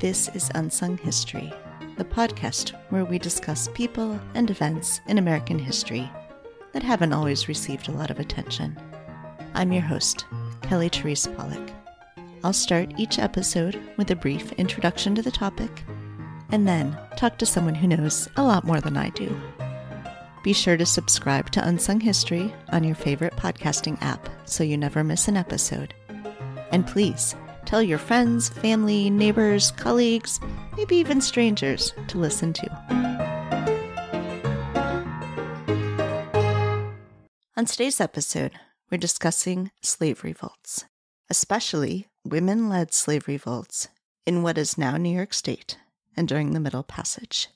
This is Unsung History, the podcast where we discuss people and events in American history that haven't always received a lot of attention. I'm your host, Kelly Therese Pollock. I'll start each episode with a brief introduction to the topic, and then talk to someone who knows a lot more than I do. Be sure to subscribe to Unsung History on your favorite podcasting app so you never miss an episode. And please, tell your friends, family, neighbors, colleagues, maybe even strangers to listen to. On today's episode, we're discussing slave revolts, especially women-led slave revolts in what is now New York State and during the Middle Passage.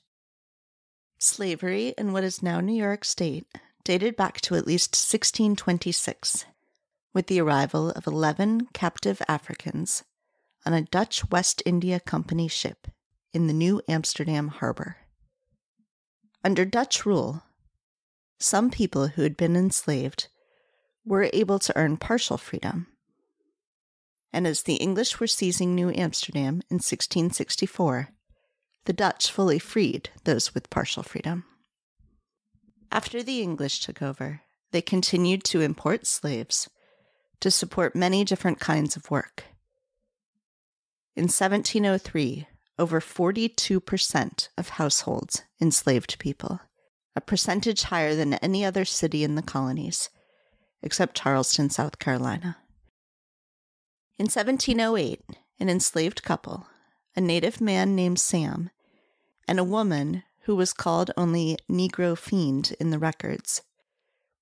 Slavery in what is now New York State dated back to at least 1626, with the arrival of 11 captive Africans on a Dutch West India Company ship in the New Amsterdam harbor. Under Dutch rule, some people who had been enslaved were able to earn partial freedom. And as the English were seizing New Amsterdam in 1664, the Dutch fully freed those with partial freedom. After the English took over, they continued to import slaves to support many different kinds of work. In 1703, over 42% of households enslaved people, a percentage higher than any other city in the colonies, except Charleston, South Carolina. In 1708, an enslaved couple, a native man named Sam, and a woman who was called only Negro Fiend in the records,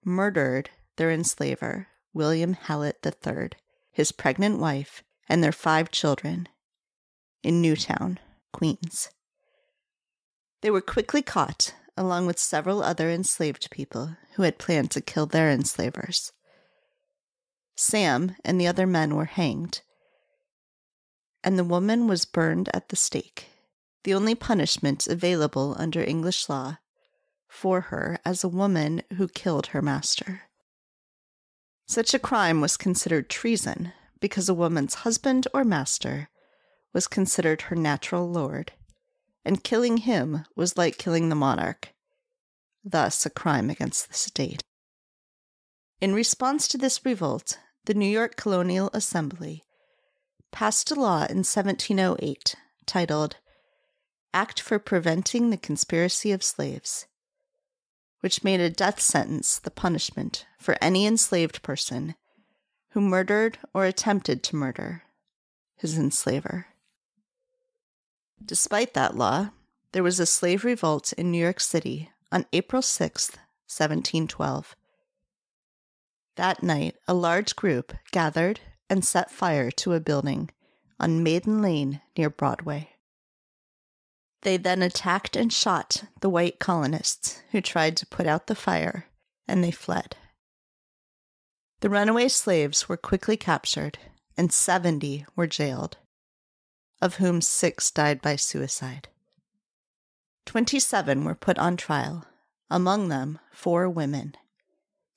murdered their enslaver, William Hallett III, his pregnant wife, and their 5 children in Newtown, Queens. They were quickly caught, along with several other enslaved people who had planned to kill their enslavers. Sam and the other men were hanged, and the woman was burned at the stake, the only punishment available under English law for her as a woman who killed her master. Such a crime was considered treason because a woman's husband or master was considered her natural lord, and killing him was like killing the monarch, thus a crime against the state. In response to this revolt, the New York Colonial Assembly passed a law in 1708 titled Act for Preventing the Conspiracy of Slaves, which made a death sentence the punishment for any enslaved person who murdered or attempted to murder his enslaver. Despite that law, there was a slave revolt in New York City on April 6, 1712. That night, a large group gathered and set fire to a building on Maiden Lane near Broadway. They then attacked and shot the white colonists who tried to put out the fire, and they fled. The runaway slaves were quickly captured, and 70 were jailed, of whom 6 died by suicide. 27 were put on trial, among them 4 women,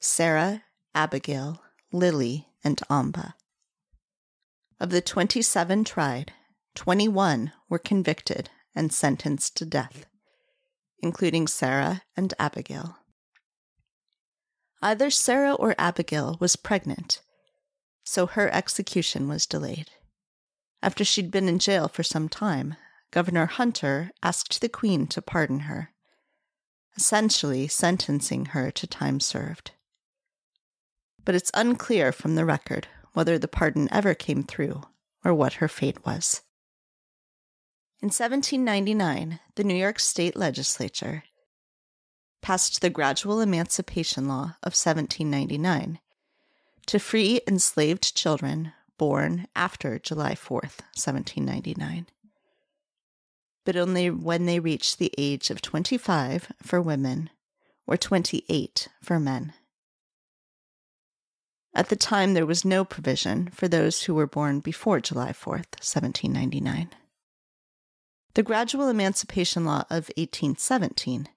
Sarah, Abigail, Lily, and Amba. Of the 27 tried, 21 were convicted and sentenced to death, including Sarah and Abigail. Either Sarah or Abigail was pregnant, so her execution was delayed. After she'd been in jail for some time, Governor Hunter asked the Queen to pardon her, essentially sentencing her to time served. But it's unclear from the record whether the pardon ever came through or what her fate was. In 1799, the New York State Legislature passed the Gradual Emancipation Law of 1799 to free enslaved children born after July 4th, 1799, but only when they reached the age of 25 for women or 28 for men. At the time, there was no provision for those who were born before July 4th, 1799. The Gradual Emancipation Law of 1817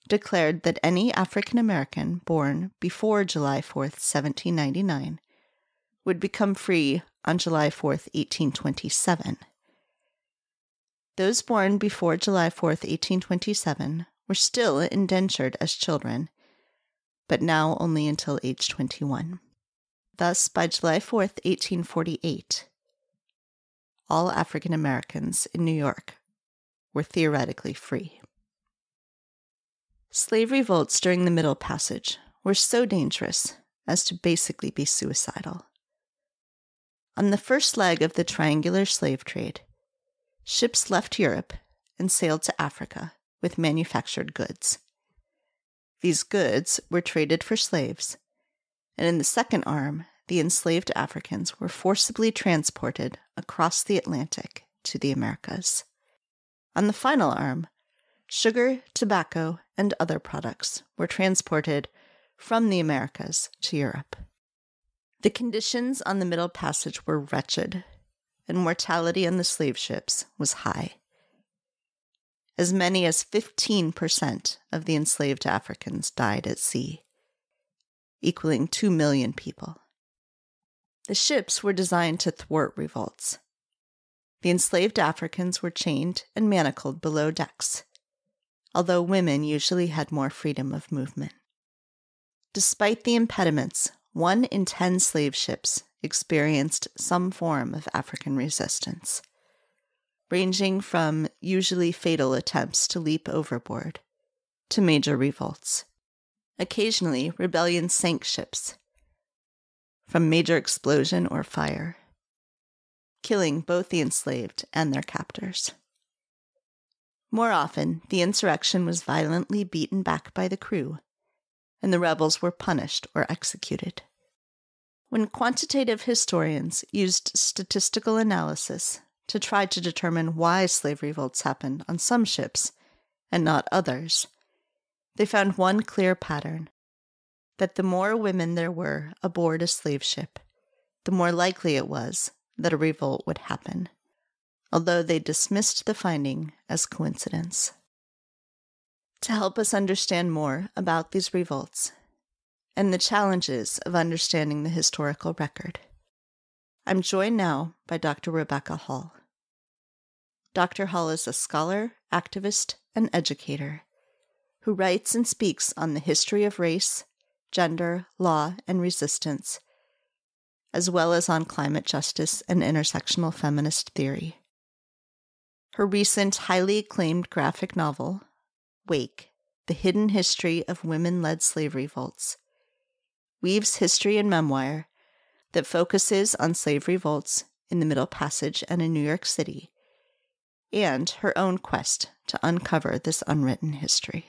declared that any African American born before July 4th, 1799 would become free on July 4th, 1827, Those born before July 4th, 1827, were still indentured as children, but now only until age 21. Thus, by July 4th, 1848, all African Americans in New York were theoretically free. Slave revolts during the Middle Passage were so dangerous as to basically be suicidal. On the first leg of the triangular slave trade, ships left Europe and sailed to Africa with manufactured goods. These goods were traded for slaves, and in the second arm, the enslaved Africans were forcibly transported across the Atlantic to the Americas. On the final arm, sugar, tobacco, and other products were transported from the Americas to Europe. The conditions on the Middle Passage were wretched, and mortality on the slave ships was high. As many as 15% of the enslaved Africans died at sea, equaling 2 million people. The ships were designed to thwart revolts. The enslaved Africans were chained and manacled below decks, although women usually had more freedom of movement. Despite the impediments, 1 in 10 slave ships experienced some form of African resistance, ranging from usually fatal attempts to leap overboard to major revolts. Occasionally, rebellion sank ships from major explosion or fire, killing both the enslaved and their captors. More often, the insurrection was violently beaten back by the crew, and the rebels were punished or executed. When quantitative historians used statistical analysis to try to determine why slave revolts happened on some ships and not others, they found one clear pattern: that the more women there were aboard a slave ship, the more likely it was that a revolt would happen, although they dismissed the finding as coincidence. To help us understand more about these revolts and the challenges of understanding the historical record, I'm joined now by Dr. Rebecca Hall. Dr. Hall is a scholar, activist, and educator who writes and speaks on the history of race, gender, law, and resistance, as well as on climate justice and intersectional feminist theory. Her recent highly acclaimed graphic novel, Wake: The Hidden History of Women-Led Slave Revolts, weaves history and memoir that focuses on slave revolts in the Middle Passage and in New York City, and her own quest to uncover this unwritten history.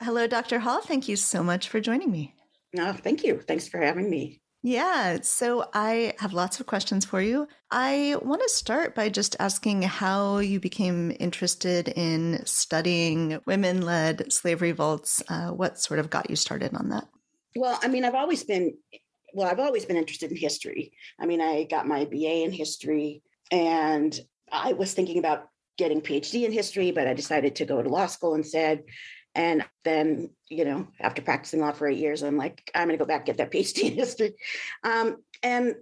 Hello, Dr. Hall. Thank you so much for joining me. No, thank you. Thanks for having me. Yeah, so I have lots of questions for you. I want to start by just asking how you became interested in studying women-led slave revolts. What sort of got you started on that? Well, I mean, I've always been interested in history. I mean, I got my BA in history, and I was thinking about getting a PhD in history, but I decided to go to law school instead. And then, after practicing law for 8 years, I'm like, I'm going to go back and get that PhD in history. And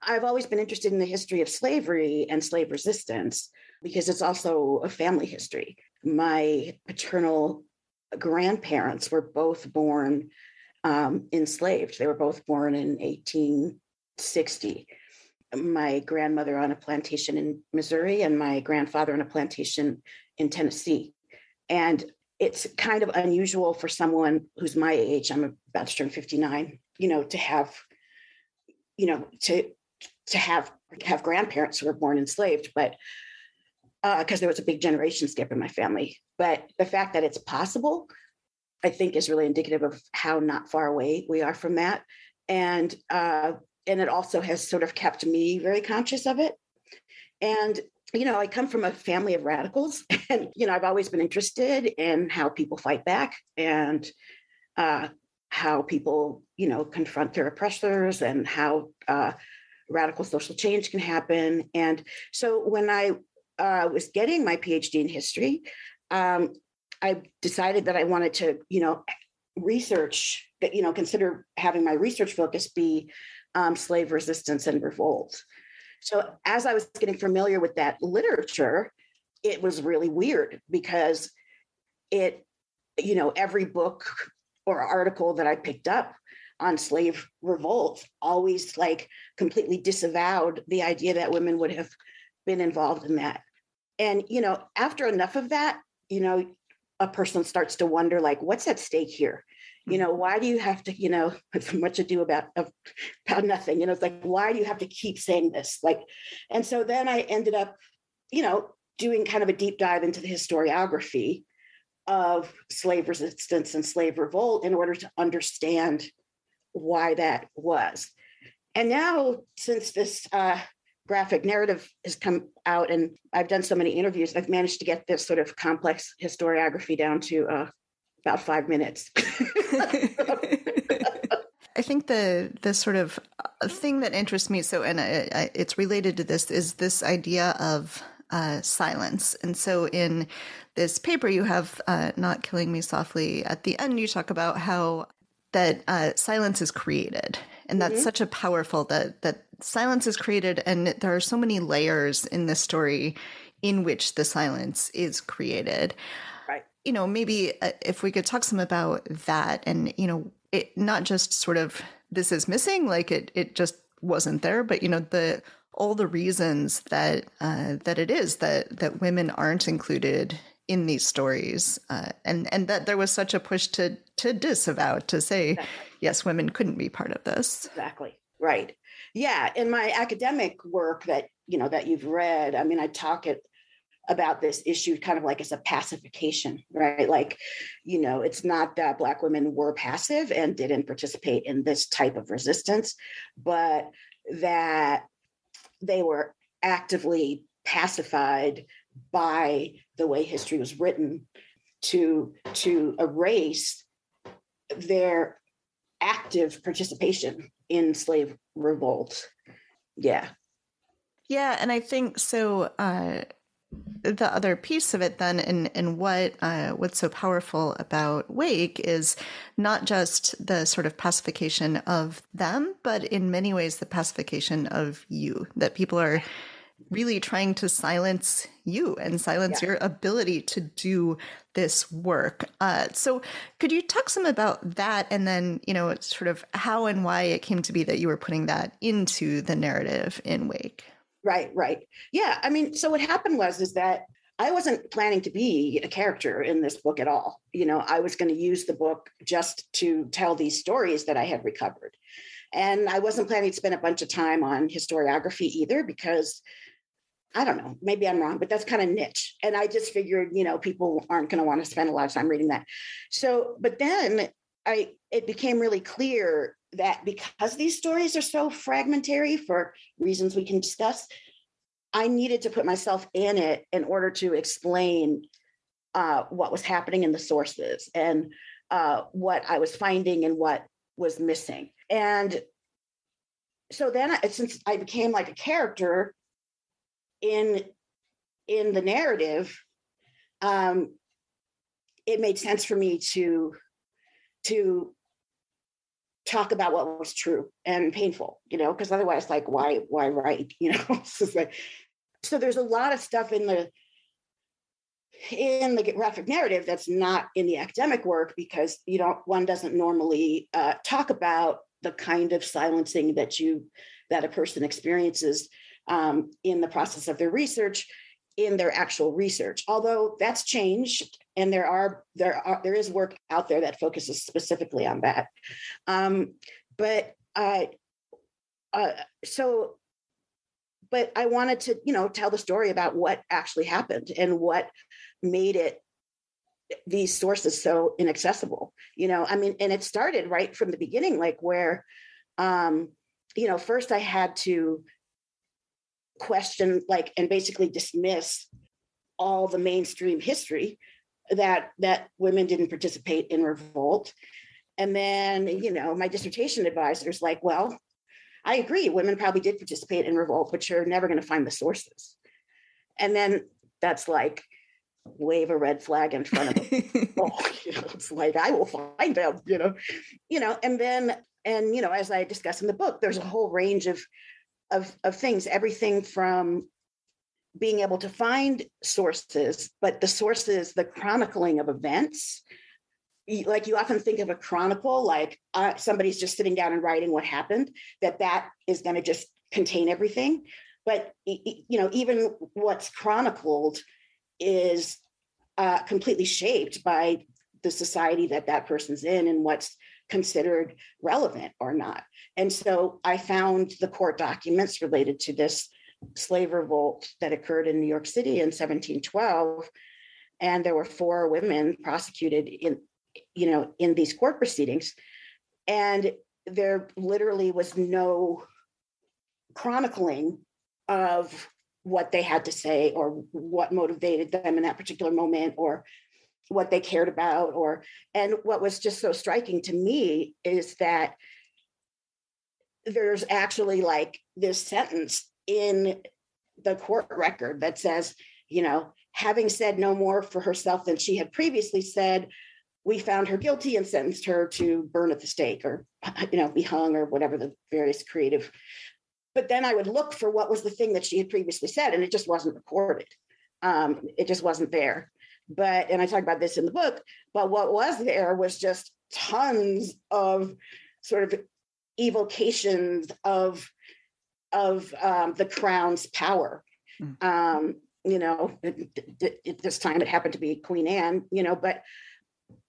I've always been interested in the history of slavery and slave resistance because it's also a family history. My paternal grandparents were both born enslaved. They were both born in 1860. My grandmother on a plantation in Missouri and my grandfather on a plantation in Tennessee. And it's kind of unusual for someone who's my age, I'm about to turn 59, to have grandparents who were born enslaved, but because there was a big generation skip in my family. But the fact that it's possible, I think, is really indicative of how not far away we are from that. And it also has sort of kept me very conscious of it. And I come from a family of radicals, and, I've always been interested in how people fight back and how people, confront their oppressors and how radical social change can happen. And so when I was getting my PhD in history, I decided that I wanted to, research, consider having my research focus be slave resistance and revolt. So as I was getting familiar with that literature, it was really weird because every book or article that I picked up on slave revolts always like completely disavowed the idea that women would have been involved in that. And, after enough of that, a person starts to wonder, like, what's at stake here? Why do you have to, much ado about nothing, it's like, why do you have to keep saying this? Like, and so then I ended up, doing kind of a deep dive into the historiography of slave resistance and slave revolt in order to understand why that was. And now, since this graphic narrative has come out and I've done so many interviews, I've managed to get this sort of complex historiography down to about 5 minutes. I think the sort of thing that interests me, it's related to this, is this idea of silence. And so in this paper, you have Not Killing Me Softly. At the end, you talk about how that silence is created. And that's such a powerful, that silence is created. And there are so many layers in this story in which the silence is created. Right. Maybe if we could talk some about that and, it not just sort of this is missing, like it just wasn't there, but, all the reasons that it is that women aren't included in these stories, and that there was such a push to disavow, to say, exactly. Yes, women couldn't be part of this. Exactly. Right. Yeah. In my academic work that you've read, I mean, I talk about this issue kind of like as a pacification, right? Like, it's not that Black women were passive and didn't participate in this type of resistance, but that they were actively pacified by the way history was written to erase their active participation in slave revolt. Yeah. Yeah. And I think so, the other piece of it then, and what's so powerful about Wake is not just the sort of pacification of them, but in many ways the pacification of you, that people are really trying to silence you and silence your ability to do this work. So could you talk some about that, and then, sort of how and why it came to be that you were putting that into the narrative in Wake? Right. Yeah. I mean, so what happened is that I wasn't planning to be a character in this book at all. I was going to use the book just to tell these stories that I had recovered. And I wasn't planning to spend a bunch of time on historiography either, because I don't know, maybe I'm wrong, but that's kind of niche. And I just figured, people aren't going to want to spend a lot of time reading that. So, but then it became really clear that because these stories are so fragmentary for reasons we can discuss, I needed to put myself in it in order to explain what was happening in the sources and what I was finding and what was missing. And so then, since I became like a character in the narrative, it made sense for me to talk about what was true and painful, because otherwise, like, why write? It's just like, so there's a lot of stuff in the graphic narrative that's not in the academic work, because one doesn't normally talk about the kind of silencing that a person experiences in the process of their research, in their actual research. Although that's changed, and there is work out there that focuses specifically on that. But I wanted to, tell the story about what actually happened and what made these sources so inaccessible. I mean, and it started right from the beginning, like where, first I had to question, like, and basically dismiss all the mainstream history that women didn't participate in revolt. And then, my dissertation advisor's like, well, I agree, women probably did participate in revolt, but you're never going to find the sources. And then that's like, wave a red flag in front of them. It's like, I will find them, and then, as I discuss in the book, there's a whole range of of things, everything from being able to find sources, but the sources, the chronicling of events. Like you often think of a chronicle, like somebody's just sitting down and writing what happened, that is going to just contain everything. But, even what's chronicled is completely shaped by the society that person's in and what's considered relevant or not. And so I found the court documents related to this slave revolt that occurred in New York City in 1712. And there were 4 women prosecuted in these court proceedings. And there literally was no chronicling of what they had to say or what motivated them in that particular moment or what they cared about. And what was just so striking to me is that there's actually like this sentence in the court record that says, having said no more for herself than she had previously said, we found her guilty and sentenced her to burn at the stake or, be hung or whatever the various creative. But then I would look for what was the thing that she had previously said, and it just wasn't recorded. It just wasn't there. And I talk about this in the book, but what was there was just tons of sort of evocations of the crown's power. At this time it happened to be Queen Anne, but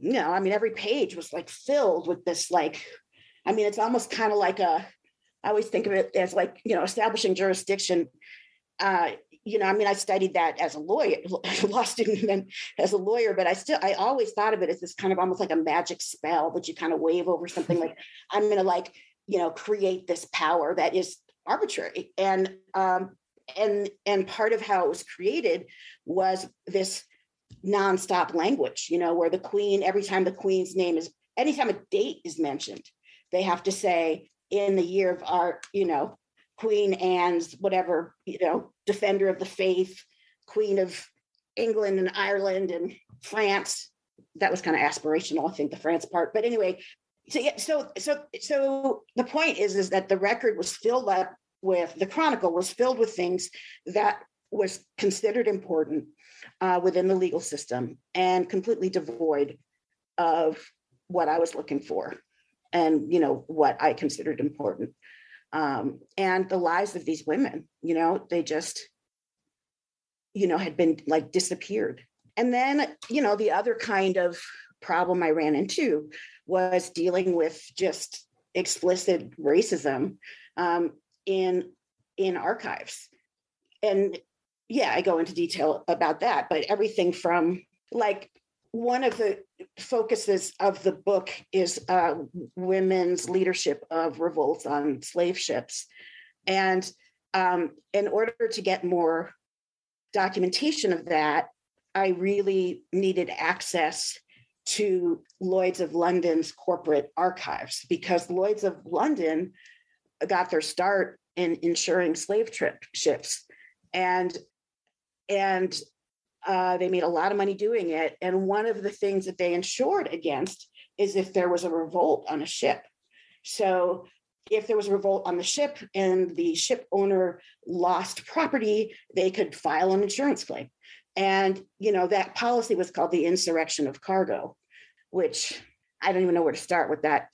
every page was like filled with this, it's almost kind of like I always think of it as like, establishing jurisdiction. I studied that as a lawyer, law student, and then as a lawyer, but I always thought of it as this kind of almost like a magic spell that you kind of wave over something like, I'm going to create this power that is arbitrary. And part of how it was created was this nonstop language, where the Queen, every time the Queen's name is, anytime a date is mentioned, they have to say in the year of our, Queen Anne's, whatever, defender of the faith, Queen of England and Ireland and France. That was kind of aspirational, I think, the France part. But anyway, so the point is that the record was filled up with, the chronicle was filled with things that was considered important within the legal system and completely devoid of what I was looking for and, what I considered important. And the lives of these women, they just, had been like disappeared. And then, the other kind of problem I ran into was dealing with just explicit racism in archives. And yeah, I go into detail about that, but everything from like, one of the focuses of the book is women's leadership of revolts on slave ships. And in order to get more documentation of that, I really needed access to Lloyd's of London's corporate archives, because Lloyd's of London got their start in insuring slave ships. And they made a lot of money doing it. And one of the things that they insured against is if there was a revolt on a ship. So if there was a revolt on the ship and the ship owner lost property, they could file an insurance claim. And, that policy was called the insurrection of cargo, which I don't even know where to start with that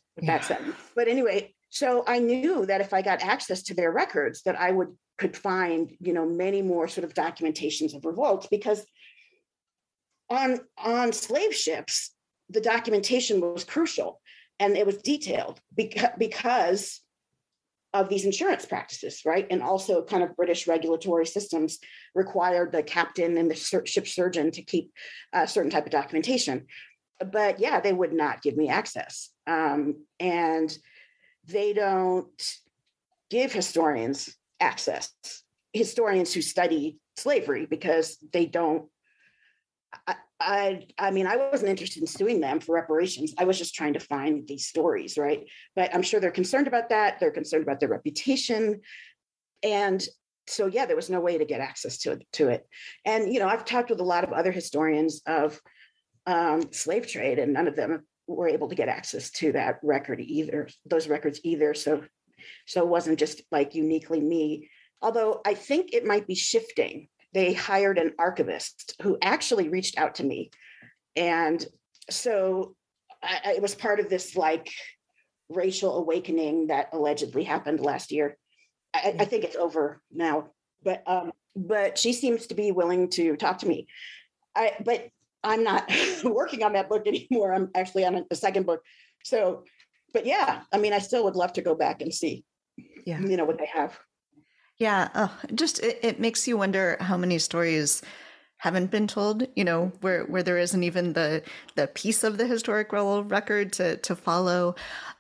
sentence. But anyway, so I knew that if I got access to their records, that I could find, many more sort of documentations of revolts, because on slave ships, the documentation was crucial and it was detailed because of these insurance practices, right? And also kind of British regulatory systems required the captain and the ship surgeon to keep a certain type of documentation. But yeah, they would not give me access. And they don't give historians access, historians who study slavery, because they don't. I wasn't interested in suing them for reparations. I was just trying to find these stories, right? But I'm sure they're concerned about that. They're concerned about their reputation. And so, yeah, there was no way to get access to it. And, I've talked with a lot of other historians of slave trade, and none of them were able to get access to that record either, those records either. So So it wasn't just like uniquely me, although I think it might be shifting. They hired an archivist who actually reached out to me. And so it was part of this like racial awakening that allegedly happened last year. I think it's over now, but she seems to be willing to talk to me. But I'm not working on that book anymore. I'm actually on the second book. So, but yeah, I mean, I still would love to go back and see, what they have. Yeah. It makes you wonder how many stories haven't been told, where there isn't even the piece of the historical record to follow.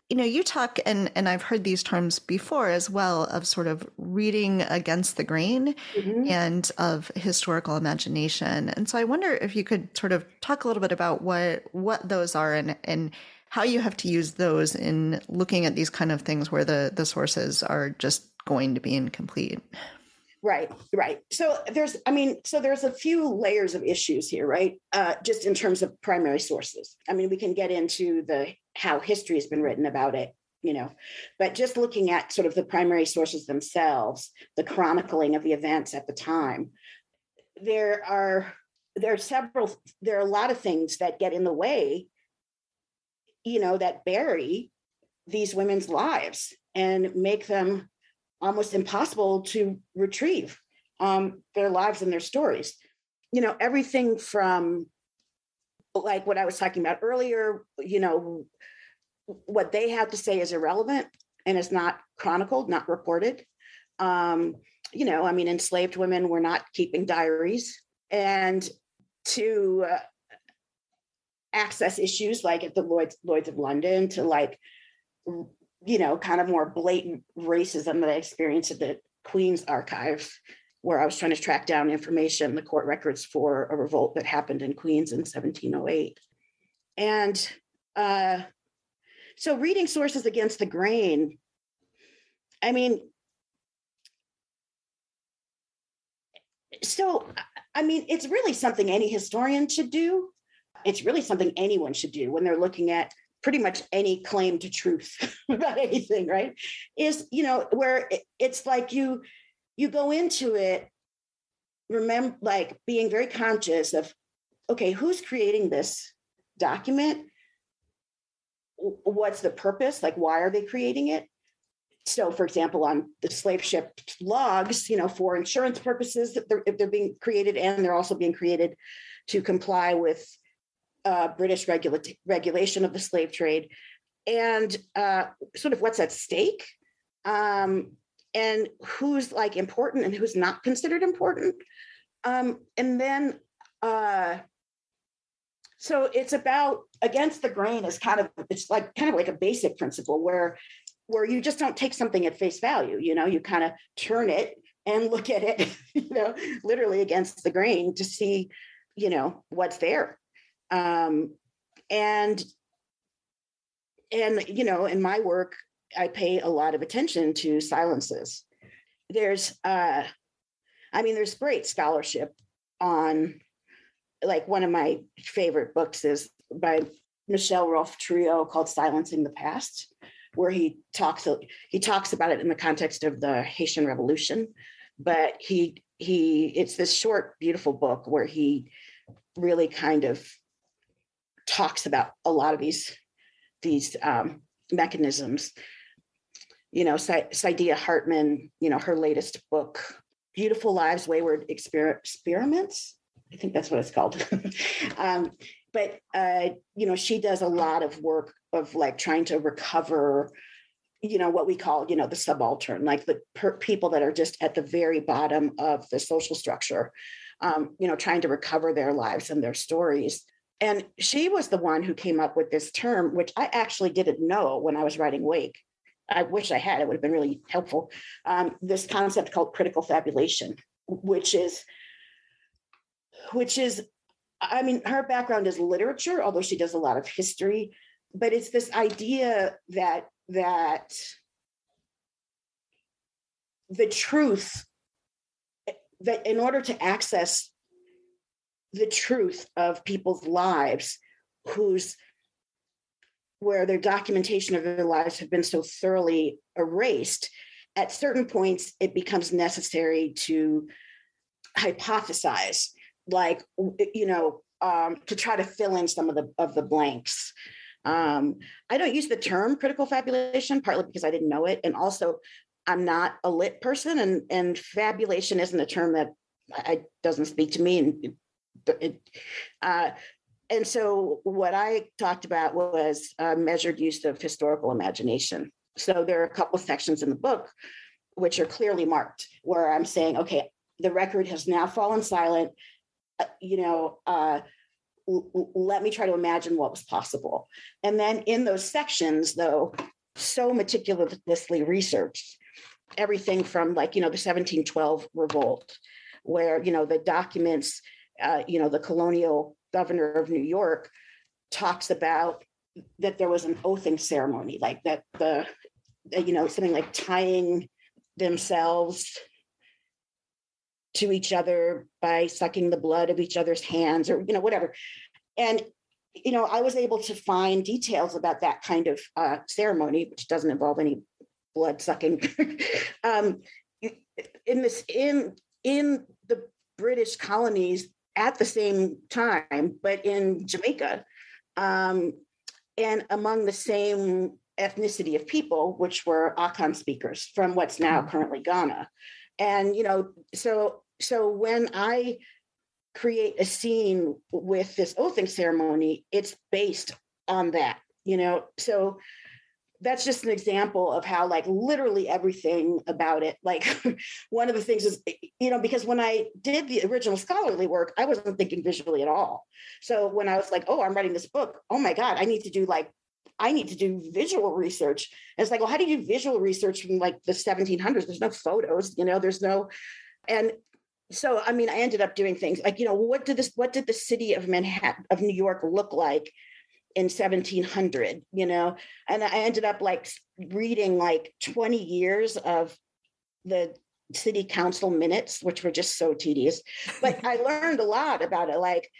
You talk, and I've heard these terms before as well, of sort of reading against the grain and of historical imagination. And so I wonder if you could sort of talk a little bit about what those are and how you have to use those in looking at these kind of things where the sources are just going to be incomplete. Right. So there's a few layers of issues here, right? Just in terms of primary sources. I mean, we can get into how history has been written about it, but just looking at sort of the primary sources themselves, the chronicling of the events at the time, there are a lot of things that get in the way, that bury these women's lives and make them almost impossible to retrieve their lives and their stories. Everything from like what I was talking about earlier, what they have to say is irrelevant and is not chronicled, not reported. Enslaved women were not keeping diaries, and to access issues like at the Lloyd's of London, to like, kind of more blatant racism that I experienced at the Queen's Archives, where I was trying to track down information, the court records for a revolt that happened in Queens in 1708. And so reading sources against the grain, it's really something any historian should do. It's really something anyone should do when they're looking at pretty much any claim to truth about anything, right? Is, where it's like you go into it, remember, like being very conscious of, okay, who's creating this document? What's the purpose? Like, why are they creating it? So, for example, on the slave ship logs, for insurance purposes, if they're being created, and they're also being created to comply with British regulation of the slave trade, and sort of what's at stake, and who's like important and who's not considered important. And then, so it's about against the grain is kind of like a basic principle where you just don't take something at face value, you kind of turn it and look at it, literally against the grain to see, what's there. And in my work, I pay a lot of attention to silences. There's great scholarship on, like, one of my favorite books is by Michel Rolfe-Trio called Silencing the Past, where he talks about it in the context of the Haitian Revolution. But it's this short, beautiful book where he really kind of talks about a lot of these mechanisms. Saidiya Hartman, her latest book, Beautiful Lives, Wayward Experiments, I think that's what it's called. But she does a lot of work of like trying to recover, what we call, the subaltern, like the people that are just at the very bottom of the social structure, trying to recover their lives and their stories. And she was the one who came up with this term, which I actually didn't know when I was writing Wake. I wish I had, it would have been really helpful. This concept called critical fabulation, which is, her background is literature, although she does a lot of history, but it's this idea that the truth, that in order to access the truth of people's lives, whose where their documentation of their lives have been so thoroughly erased, at certain points, it becomes necessary to hypothesize, like, to try to fill in some of the blanks. I don't use the term critical fabulation, partly because I didn't know it. And also, I'm not a lit person, and fabulation isn't a term that doesn't speak to me. And so what I talked about was measured use of historical imagination. So there are a couple of sections in the book which are clearly marked, where I'm saying, okay, the record has now fallen silent. Let me try to imagine what was possible. And then in those sections, though, so meticulously researched, everything from the 1712 revolt, where, the documents, the colonial governor of New York talks about that there was an oathing ceremony, like that something like tying themselves to each other by sucking the blood of each other's hands, or, whatever. And, I was able to find details about that kind of ceremony, which doesn't involve any blood sucking. In the British colonies at the same time, but in Jamaica, and among the same ethnicity of people, which were Akan speakers from what's now currently Ghana. And, so when I create a scene with this oathing ceremony, it's based on that, so that's just an example of how, like, literally everything about it. Like, one of the things is, because when I did the original scholarly work, I wasn't thinking visually at all. So when I was like, oh, I'm writing this book, oh my God, I need to do visual research. And it's like, well, how do you do visual research from like the 1700s? There's no photos, there's no, and so, I ended up doing things like, what did the city of New York look like in 1700, and I ended up like reading like 20 years of the city council minutes, which were just so tedious, but I learned a lot about it. Like,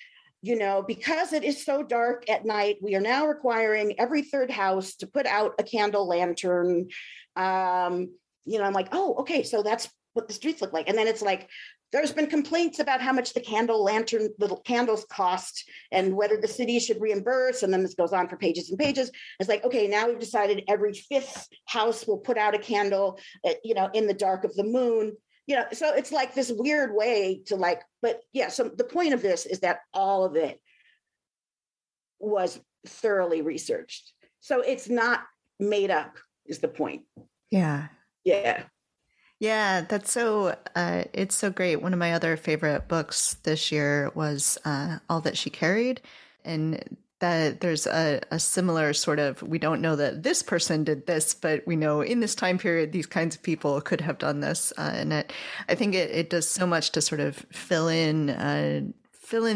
because it is so dark at night, we are now requiring every third house to put out a candle lantern. I'm like, oh, okay. So that's what the streets look like. And then it's like, there's been complaints about how much the little candles cost and whether the city should reimburse. And then this goes on for pages and pages. It's like, okay, now we've decided every fifth house will put out a candle, in the dark of the moon. So it's like this weird way to but yeah, so the point of this is that all of it was thoroughly researched. So it's not made up, is the point. Yeah. Yeah. Yeah, that's so, it's so great. One of my other favorite books this year was All That She Carried. And that there's a similar sort of, we don't know that this person did this, but we know in this time period, these kinds of people could have done this. And I think it does so much to sort of fill in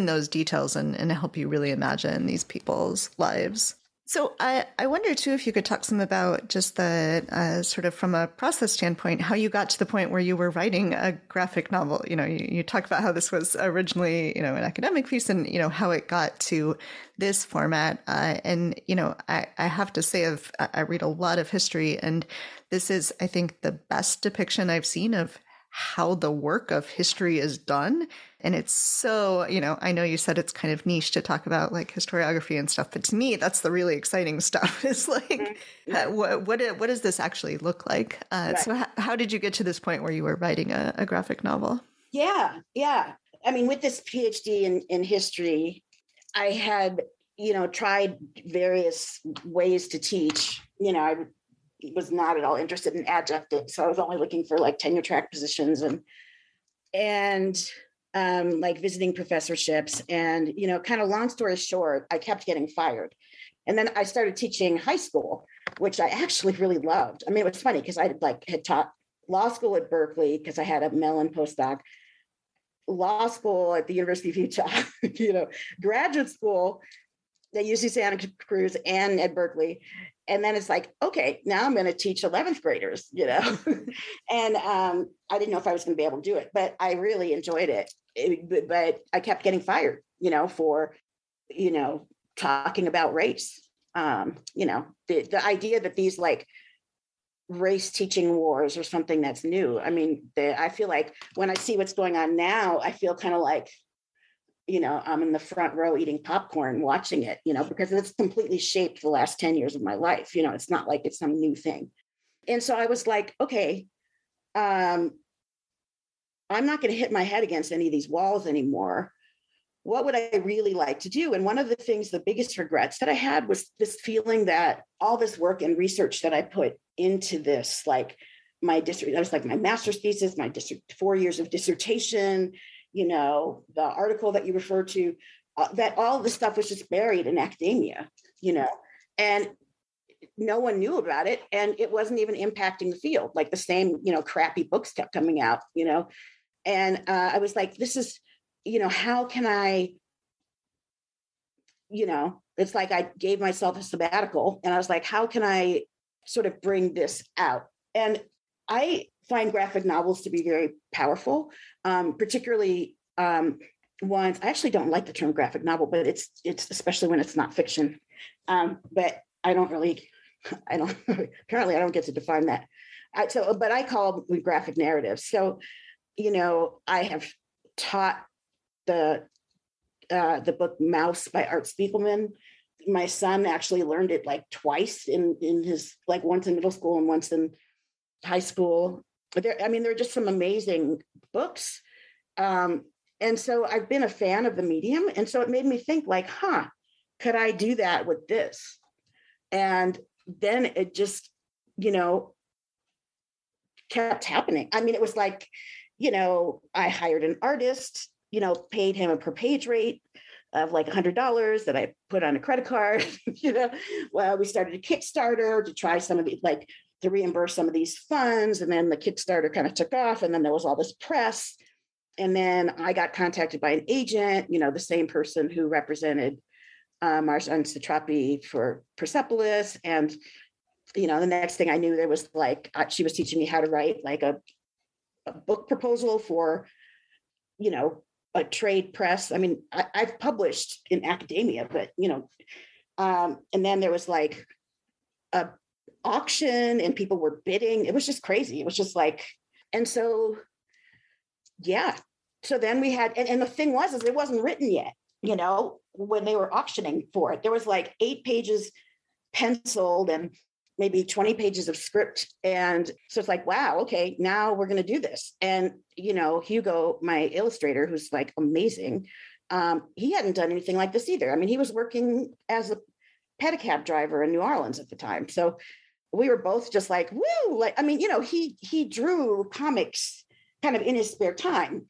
those details and help you really imagine these people's lives. So I wonder, too, if you could talk some about just the sort of from a process standpoint, how you got to the point where you were writing a graphic novel. You talk about how this was originally, an academic piece and, how it got to this format. And I have to say, I read a lot of history, and this is, I think, the best depiction I've seen of how the work of history is done. And it's so, I know you said it's kind of niche to talk about like historiography and stuff, but to me, that's the really exciting stuff. It's like, what does this actually look like? Right. So how did you get to this point where you were writing a graphic novel? Yeah. With this PhD in history, I had, tried various ways to teach. I was not at all interested in adjuncted, so I was only looking for like tenure track positions and like visiting professorships. And kind of long story short, I kept getting fired, and then I started teaching high school, which I actually really loved. it was funny because I had taught law school at Berkeley because I had a Mellon postdoc, law school at the University of Utah, graduate school at UC Santa Cruz and at Berkeley. And then it's like, okay, now I'm going to teach 11th graders, and I didn't know if I was going to be able to do it, but I really enjoyed it. But I kept getting fired, for, talking about race. The idea that these like race teaching wars or something that's new. I mean, I feel like when I see what's going on now, I feel kind of like, I'm in the front row eating popcorn, watching it, because it's completely shaped the last 10 years of my life. It's not like it's some new thing. And so I was like, okay, I'm not going to hit my head against any of these walls anymore. What would I really like to do? And one of the things, the biggest regrets that I had was this feeling that all this work and research that I put into this, like my master's thesis, my 4 years of dissertation, the article that you referred to, that all this stuff was just buried in academia, and no one knew about it. And it wasn't even impacting the field. Like the same, crappy books kept coming out, and I was like, this is, how can I, it's like I gave myself a sabbatical and I was like, how can I sort of bring this out? And I find graphic novels to be very powerful, particularly ones, I actually don't like the term graphic novel, but it's especially when it's not fiction. But apparently I don't get to define that. But I call them graphic narratives. So, I have taught the book Mouse by Art Spiegelman. My son actually learned it like twice in his, like once in middle school and once in high school. They're just some amazing books. And so I've been a fan of the medium. And so it made me think like, could I do that with this? And then it just, kept happening. It was like, I hired an artist, paid him a per page rate of like $100 that I put on a credit card. Well, we started a Kickstarter to try some of the, like, to reimburse some of these funds. And then the Kickstarter kind of took off. And then there was all this press. And then I got contacted by an agent, the same person who represented Marjan Satrapi for Persepolis. And, the next thing I knew, there was like, she was teaching me how to write like a book proposal for, a trade press. I've published in academia, but, and then there was like a auction and people were bidding. It was just crazy. It was just like, and so, yeah. So then we had, and the thing was, is it wasn't written yet, when they were auctioning for it. There was like 8 pages penciled and maybe 20 pages of script. And so it's like, wow, okay, now we're going to do this. And, Hugo, my illustrator, who's like amazing, he hadn't done anything like this either. He was working as a pedicab driver in New Orleans at the time. So we were both just like, woo, like, he drew comics kind of in his spare time.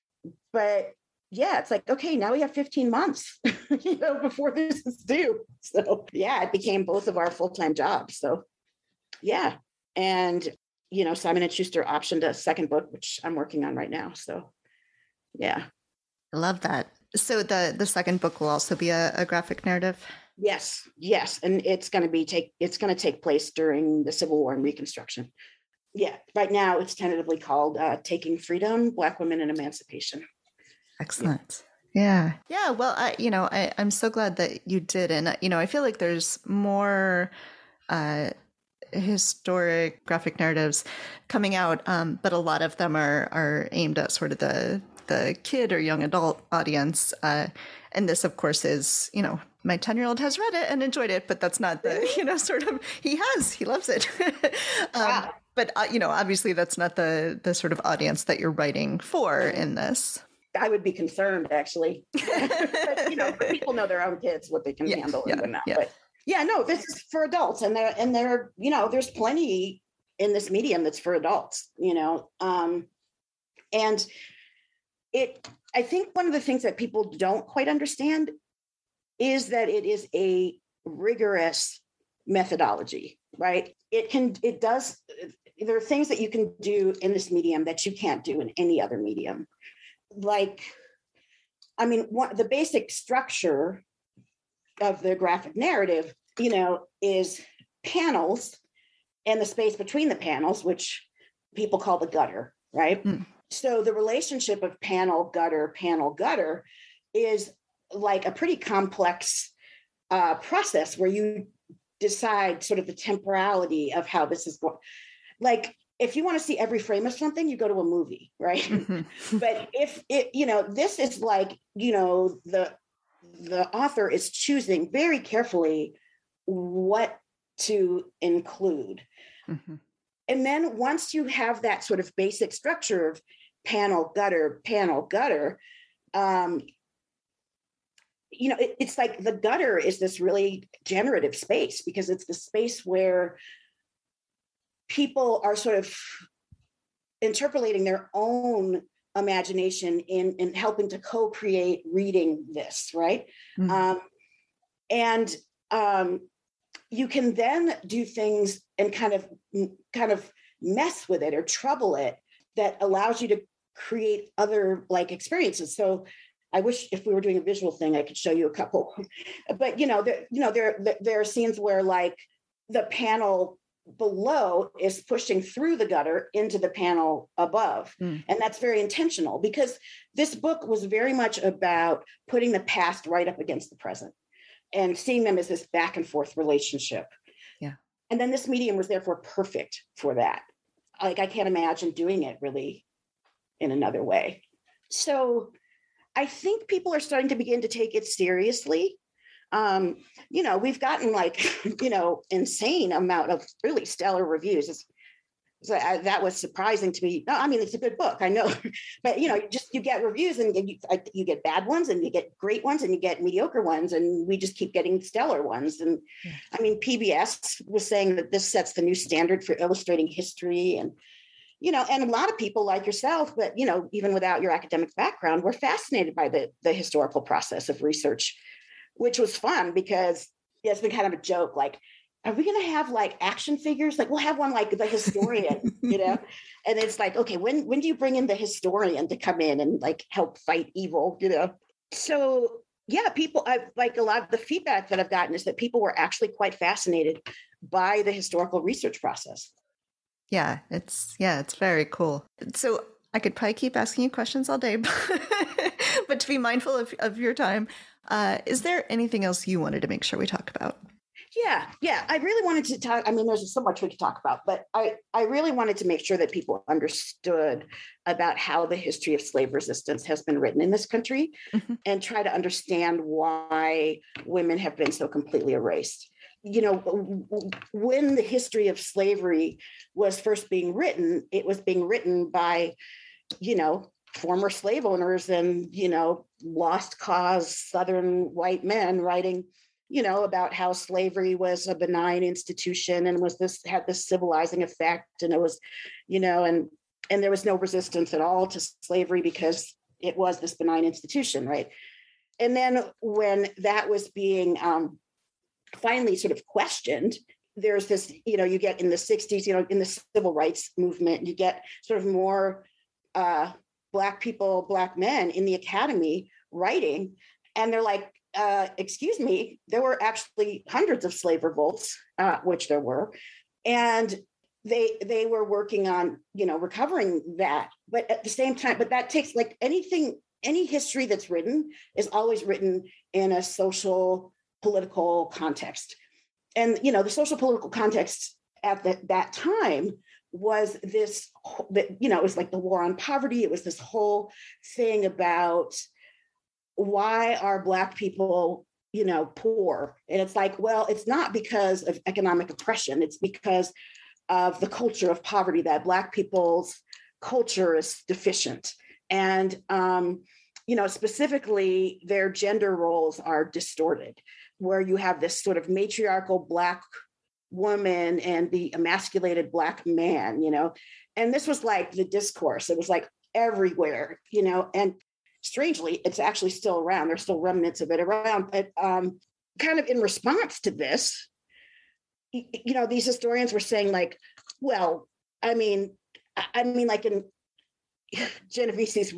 But yeah, it's like, okay, now we have 15 months, before this is due. So yeah, it became both of our full-time jobs. So yeah. And, Simon & Schuster optioned a second book, which I'm working on right now. So yeah. I love that. So the second book will also be a graphic narrative? Yes. And it's going to take place during the Civil War and Reconstruction. Yeah. Right now it's tentatively called Taking Freedom, Black Women and Emancipation. Excellent. Yeah. Well, I'm so glad that you did. And, I feel like there's more historic graphic narratives coming out, but a lot of them are aimed at sort of the kid or young adult audience. And this, of course, is, my 10-year-old has read it and enjoyed it, but that's not the, sort of, he loves it. Wow. But, obviously that's not the sort of audience that you're writing for in this. I would be concerned, actually. But, people know their own kids, what they can handle and whatnot. Yeah. But yeah, no, this is for adults, and there, there's plenty in this medium that's for adults, and I think one of the things that people don't quite understand is that it is a rigorous methodology, right? There are things that you can do in this medium that you can't do in any other medium. Like, the basic structure of the graphic narrative, is panels and the space between the panels, which people call the gutter, right? Mm. So the relationship of panel, gutter is like a pretty complex process where you decide sort of the temporality of how this is going. Like, if you want to see every frame of something, you go to a movie, right? Mm-hmm. But if it, this is like, the author is choosing very carefully what to include. Mm-hmm. And then once you have that sort of basic structure of panel, gutter, it's like the gutter is this really generative space, because it's the space where people are sort of interpolating their own imagination in helping to co-create reading this, right? Mm-hmm. And you can then do things and kind of mess with it or trouble it, that allows you to create other like experiences. So I wish if we were doing a visual thing, I could show you a couple, but there are scenes where like the panel below is pushing through the gutter into the panel above. And that's very intentional, because this book was very much about putting the past right up against the present and seeing them as this back and forth relationship. Yeah. And then this medium was therefore perfect for that. Like, I can't imagine doing it really in another way. So I think people are starting to begin to take it seriously. We've gotten like, insane amount of really stellar reviews. That was surprising to me. No, I mean, it's a good book, I know, but you get reviews, and you get bad ones, and you get great ones, and you get mediocre ones, and we just keep getting stellar ones. And I mean, PBS was saying that this sets the new standard for illustrating history, and and a lot of people like yourself, but even without your academic background, were fascinated by the historical process of research, which was fun, because it's been kind of a joke, like, are we going to have like action figures? Like, we'll have one like the historian, and it's like, okay, when do you bring in the historian to come in and like help fight evil, So yeah, people, I like, a lot of the feedback that I've gotten is that people were actually quite fascinated by the historical research process. Yeah, it's very cool. So I could probably keep asking you questions all day, but to be mindful of your time, is there anything else you wanted to make sure we talk about? Yeah. I really wanted to talk. I mean, there's so much we could talk about, but I really wanted to make sure that people understood about how the history of slave resistance has been written in this country, and try to understand why women have been so completely erased. When the history of slavery was first being written, it was being written by, former slave owners and, lost cause Southern white men writing, about how slavery was a benign institution and had this civilizing effect. And it was, and there was no resistance at all to slavery because it was this benign institution, right? And then when that was being finally sort of questioned, there's this, you get in the 60s, in the civil rights movement, you get sort of more Black people, Black men in the academy writing, and they're like, excuse me, there were actually hundreds of slave revolts, which there were, and they were working on, recovering that. But at the same time, but that takes, like, any history that's written is always written in a social political context. And, the social political context at that time was this, it was like the war on poverty. It was this whole thing about why are Black people, poor? And it's like, well, it's not because of economic oppression. It's because of the culture of poverty, that Black people's culture is deficient. And, specifically their gender roles are distorted, where you have this sort of matriarchal Black woman and the emasculated Black man, and this was like the discourse. It was like everywhere, and strangely, it's actually still around. There's still remnants of it around, but kind of in response to this, these historians were saying, like, well, I mean, like in Genovese's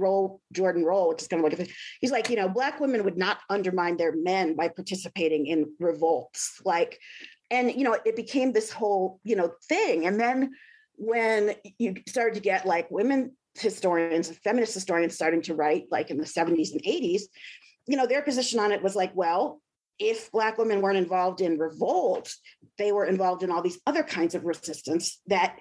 Jordan Roll, which is kind of like, he's like, Black women would not undermine their men by participating in revolts, like, and it became this whole thing. And then when you started to get like women historians, feminist historians starting to write, like in the 70s and 80s, their position on it was like, well, if Black women weren't involved in revolts, they were involved in all these other kinds of resistance that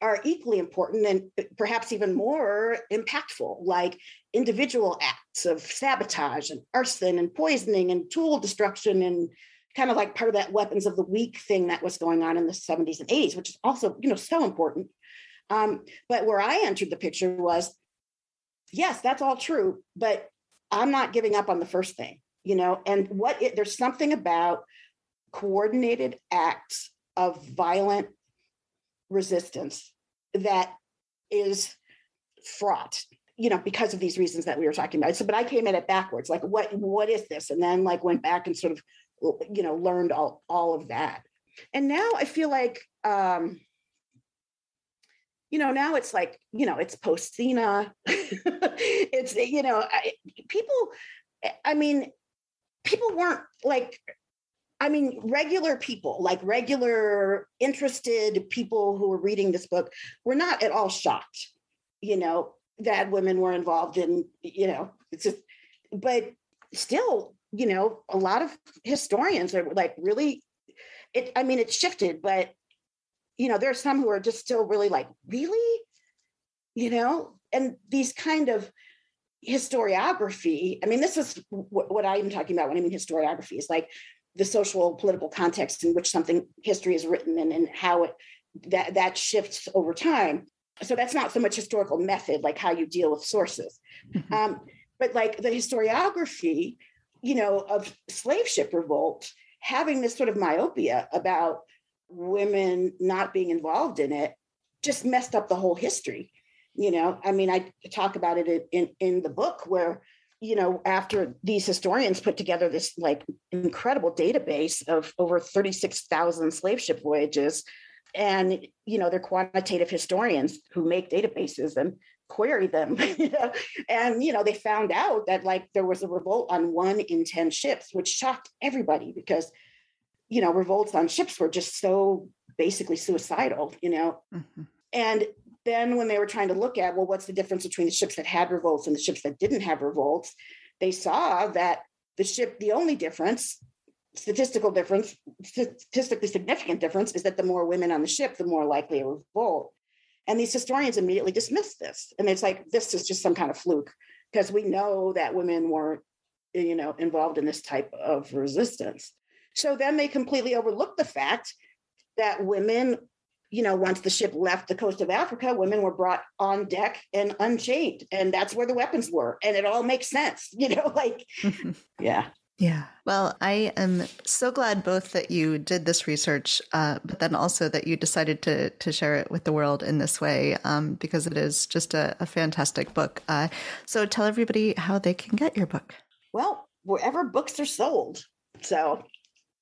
are equally important and perhaps even more impactful, like individual acts of sabotage and arson and poisoning and tool destruction, and kind of like part of that weapons of the weak thing that was going on in the 70s and 80s, which is also, so important. But where I entered the picture was, yes, that's all true, but I'm not giving up on the first thing. And there's something about coordinated acts of violent resistance that is fraught, because of these reasons that we were talking about. So, but I came at it backwards, like, what is this? And then like went back and sort of, learned all of that. And now I feel like, now it's like, it's post-Cena. It's, people weren't like, regular people, like regular interested people who were reading this book were not at all shocked, that women were involved in, it's just, but still, a lot of historians are like really, it shifted, but, there are some who are just still really like, really, and these kind of historiography, this is what I'm talking about when I mean historiography, is like the social political context in which something history is written and how that shifts over time. So that's not so much historical method, like how you deal with sources, but like the historiography, of slave ship revolt, having this sort of myopia about women not being involved in it just messed up the whole history. I talk about it in the book where, after these historians put together this like incredible database of over 36,000 slave ship voyages, and, they're quantitative historians who make databases and query them, and, they found out that like there was a revolt on 1 in 10 ships, which shocked everybody because, revolts on ships were just so basically suicidal, Mm-hmm. And then when they were trying to look at, well, what's the difference between the ships that had revolts and the ships that didn't have revolts, they saw that the only difference, statistically significant difference, is that the more women on the ship, the more likely a revolt. And these historians immediately dismissed this. And it's like, this is just some kind of fluke, because we know that women weren't, involved in this type of resistance. So then they completely overlooked the fact that women, once the ship left the coast of Africa, women were brought on deck and unchained. And that's where the weapons were. And it all makes sense, yeah. Yeah. Well, I am so glad both that you did this research, but then also that you decided to share it with the world in this way, because it is just a fantastic book. So tell everybody how they can get your book. Well, wherever books are sold. So,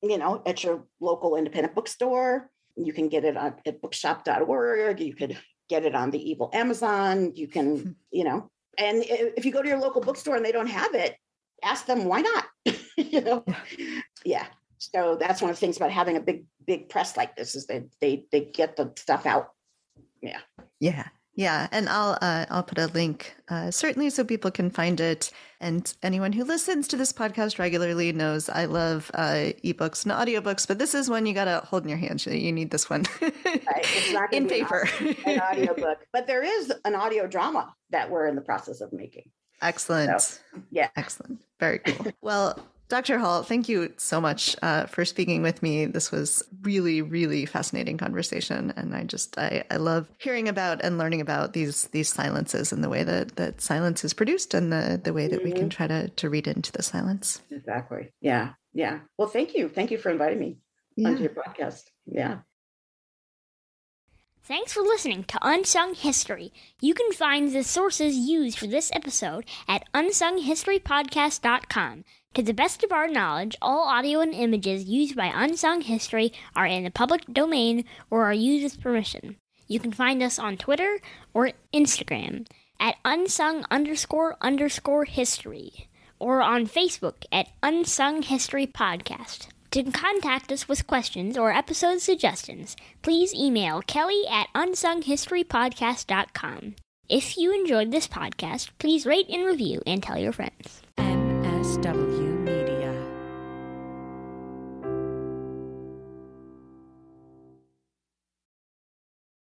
at your local independent bookstore, you can get it at bookshop.org. You could get it on the evil Amazon. You can, and if you go to your local bookstore and they don't have it, ask them why not. Yeah. So that's one of the things about having a big press like this, is that they get the stuff out. Yeah, and I'll put a link certainly so people can find it. And anyone who listens to this podcast regularly knows I love ebooks and audiobooks, but this is one you got to hold in your hands. You need this one. Right. It's not in paper. An audiobook, but there is an audio drama that we're in the process of making. Excellent. So, yeah. Excellent. Very cool. Well, Dr. Hall, thank you so much for speaking with me. This was really, really fascinating conversation. And I love hearing about and learning about these silences and the way that silence is produced, and the way that we can try to read into the silence. Exactly. Yeah. Yeah. Well, thank you. Thank you for inviting me onto your podcast. Yeah. Thanks for listening to Unsung History. You can find the sources used for this episode at unsunghistorypodcast.com. To the best of our knowledge, all audio and images used by Unsung History are in the public domain or are used with permission. You can find us on Twitter or Instagram at unsung__history or on Facebook at Unsung History Podcast. To contact us with questions or episode suggestions, please email Kelly at unsunghistorypodcast.com. If you enjoyed this podcast, please rate and review and tell your friends. MSW